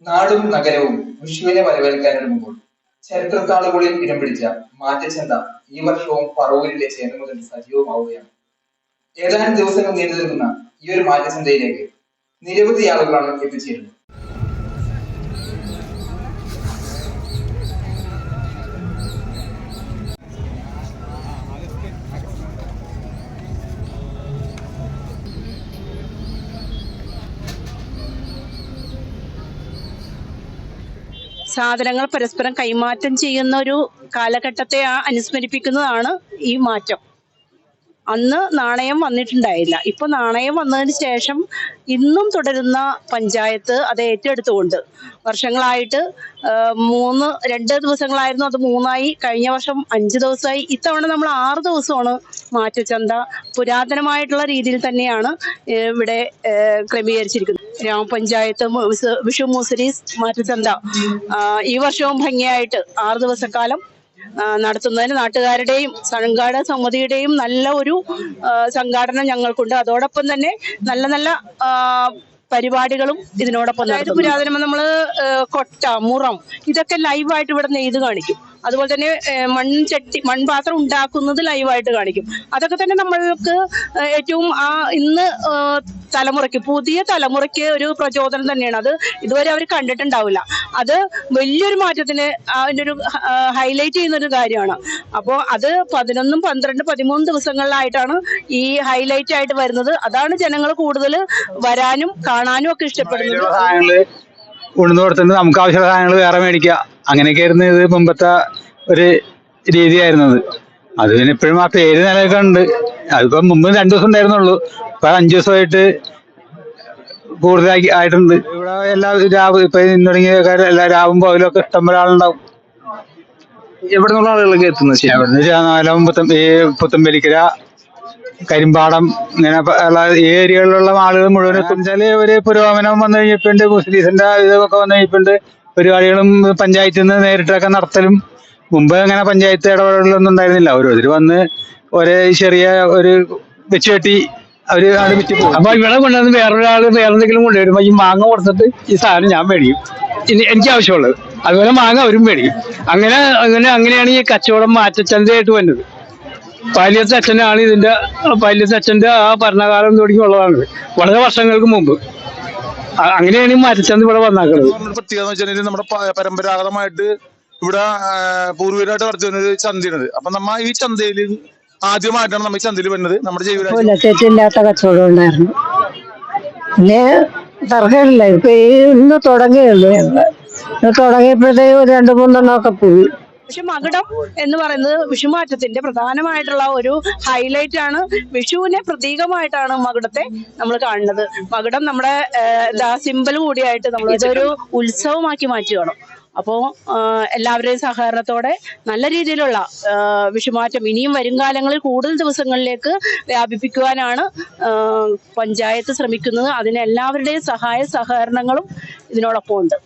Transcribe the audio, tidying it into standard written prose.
നാടും നഗരവും വിഷുവിനെ വരവേൽക്കാനൊരുങ്ങുമ്പോൾ ചരിത്രത്താളുകളിൽ ഇടം പിടിച്ച മാറ്റച്ചന്ത ഈ വർഷവും പറവൂരിലെ ചേർന്ന മുതൽ സജീവമാവുകയാണ്. ഏതാനും ദിവസങ്ങൾ നീണ്ടു നിൽക്കുന്ന ഈ ഒരു മാറ്റച്ചന്തയിലേക്ക് നിരവധി ആളുകളാണ് എത്തിച്ചേരുന്നത്. സാധനങ്ങൾ പരസ്പരം കൈമാറ്റം ചെയ്യുന്ന ഒരു കാലഘട്ടത്തെ അനുസ്മരിപ്പിക്കുന്നതാണ് ഈ മാറ്റം. അന്ന് നാണയം വന്നിട്ടുണ്ടായില്ല. ഇപ്പൊ നാണയം വന്നതിന് ശേഷം ഇന്നും തുടരുന്ന പഞ്ചായത്ത് അത് ഏറ്റെടുത്തുകൊണ്ട് വർഷങ്ങളായിട്ട് 2 ദിവസങ്ങളായിരുന്നു, അത് 3 കഴിഞ്ഞ വർഷം 5 ദിവസമായി. ഇത്തവണ നമ്മൾ 6 ദിവസമാണ് മാറ്റച്ചന്ത. പുരാതനമായിട്ടുള്ള രീതിയിൽ തന്നെയാണ് ഇവിടെ ക്രമീകരിച്ചിരിക്കുന്നത്. ഗ്രാമപഞ്ചായത്ത് വിഷു മുസിരീസ് മാറ്റച്ചന്ത ഈ വർഷവും ഭംഗിയായിട്ട് 6 ദിവസക്കാലം നടത്തുന്നതിന് നാട്ടുകാരുടെയും സംഘാടക സമിതിയുടെയും നല്ല ഒരു സംഘാടനം ഞങ്ങൾക്കുണ്ട്. അതോടൊപ്പം തന്നെ നല്ല നല്ല പരിപാടികളും ഇതിനോടൊപ്പം. അതായത് പുരാതനം നമ്മള് കൊട്ട, മുറം ഇതൊക്കെ ലൈവായിട്ട് ഇവിടെ നെയ്ത് കാണിക്കും. അതുപോലെ തന്നെ മൺപാത്രം ഉണ്ടാക്കുന്നത് ലൈവായിട്ട് കാണിക്കും. അതൊക്കെ തന്നെ നമ്മൾക്ക് ഏറ്റവും ഇന്ന് പുതിയ തലമുറയ്ക്ക് ഒരു പ്രചോദനം തന്നെയാണ്. അത് ഇതുവരെ അവർ കണ്ടിട്ടുണ്ടാവില്ല. അത് വലിയൊരു മാറ്റത്തിന് അതിൻ്റെ ഒരു ഹൈലൈറ്റ് ചെയ്യുന്ന ഒരു കാര്യമാണ്. അപ്പോൾ അത് 11, 12, 13 ദിവസങ്ങളിലായിട്ടാണ് ഈ ഹൈലൈറ്റ് ആയിട്ട് വരുന്നത്. അതാണ് ജനങ്ങൾ കൂടുതൽ വരാനും കാണാനും ഒക്കെ ഇഷ്ടപ്പെടുന്നത്. ഉഴുന്ന് കൊടുത്തിട്ട് നമുക്ക് ആവശ്യമുള്ള സാധനങ്ങൾ വേറെ മേടിക്കുക, അങ്ങനെയൊക്കെ ആയിരുന്നു ഇത് മുമ്പത്തെ ഒരു രീതിയായിരുന്നത്. അത് പിന്നെ ഇപ്പോഴും ആ പേര് നിലയൊക്കെ ഉണ്ട്. അതിപ്പോ മുമ്പ് 2 ദിവസം ഉണ്ടായിരുന്നുള്ളൂ, ഇപ്പൊ 5 ദിവസമായിട്ട് കൂടുതലാക്കി ആയിട്ടുണ്ട്. ഇവിടെ എല്ലാ ഇപ്പൊ ഇന്ന് തുടങ്ങിയ എല്ലാ രാവും പകലും ഒക്കെ ഇഷ്ടംപോലെ ആളുണ്ടാവും. എവിടെ നിന്നുള്ള ആളുകളൊക്കെ എത്തുന്നത്? ഈ പുത്തമ്പലിക്കര, കരിമ്പാടം, ഇങ്ങനെ ഉള്ള ഈ ഏരിയകളിലുള്ള ആളുകൾ മുഴുവൻ എത്തുവെച്ചാല് ഒരു പുരോഗമനം വന്നു കഴിഞ്ഞിട്ടുണ്ട്. മുസ്ലിംസിന്റെ ഇതൊക്കെ വന്നു കഴിഞ്ഞിട്ടുണ്ട്. പരിപാടികളും പഞ്ചായത്തിൽ നിന്ന് നേരിട്ടൊക്കെ നടത്തലും. മുമ്പ് അങ്ങനെ പഞ്ചായത്ത് ഇടപെടലൊന്നും ഉണ്ടായിരുന്നില്ല. ഓരോരുത്തർ വന്ന് ഒരേ ചെറിയ ഒരു വെച്ച് കെട്ടി അവര് അത് വിറ്റ് പോകും. അപ്പൊ ഇവിടെ കൊണ്ടുവന്ന് വേറൊരാള് വേറെന്തെങ്കിലും കൊണ്ടുവരുമ്പോ ഈ മാങ്ങ കൊടുത്തിട്ട് ഈ സാധനം ഞാൻ മേടിക്കും, എനിക്ക് ആവശ്യമുള്ളത്. അതുപോലെ മാങ്ങ അവരും മേടിക്കും. അങ്ങനെയാണ് ഈ കച്ചവടം മാറ്റച്ചന്തയായിട്ട് വന്നത്. പാലിയത്തെ അച്ഛനാണ് ഇതിന്റെ അച്ഛന്റെ ആ ഭരണകാലം തുടങ്ങിയുള്ളതാണ്, വളരെ വർഷങ്ങൾക്ക് മുമ്പ്. അങ്ങനെയാണ് ഈ മാറ്റച്ചന്ത ഇവിടെ വന്നാക്കുന്നത്. പ്രത്യേകത എന്ന് വെച്ചാൽ നമ്മുടെ പരമ്പരാഗതമായിട്ട് ഇവിടെ പൂർവീകമായിട്ട് നടത്തുന്ന ഒരു ചന്തയാണിത്. അപ്പൊ നമ്മ ഈ ചന്തയിൽ ആദ്യമായിട്ടാണ് നമ്മൾ ഈ ചന്തയിൽ വരുന്നത്. നമ്മുടെ തെറ്റില്ലാത്ത കച്ചവടം ഉണ്ടായിരുന്നു. പിന്നെ തർക്കമില്ല. ഇപ്പൊ ഇന്ന് തുടങ്ങിയുള്ളൂ. തുടങ്ങിയപ്പോഴത്തേക്ക് 2-3 പോയി. പക്ഷെ മകുടം എന്ന് പറയുന്നത് വിഷുമാറ്റത്തിന്റെ പ്രധാനമായിട്ടുള്ള ഒരു ഹൈലൈറ്റ് ആണ്. വിഷുവിനെ പ്രതീകമായിട്ടാണ് മകുടത്തെ നമ്മൾ കാണുന്നത്. മകുടം നമ്മുടെ സിമ്പൽ കൂടിയായിട്ട് നമ്മൾ ഇതൊരു ഉത്സവമാക്കി മാറ്റുകയാണ്. അപ്പോൾ എല്ലാവരുടെയും സഹകരണത്തോടെ നല്ല രീതിയിലുള്ള വിഷുമാറ്റം ഇനിയും വരും കാലങ്ങളിൽ കൂടുതൽ ദിവസങ്ങളിലേക്ക് വ്യാപിപ്പിക്കുവാനാണ് പഞ്ചായത്ത് ശ്രമിക്കുന്നത്. അതിന് എല്ലാവരുടെയും സഹായ സഹകരണങ്ങളും ഇതിനോടൊപ്പം ഉണ്ട്.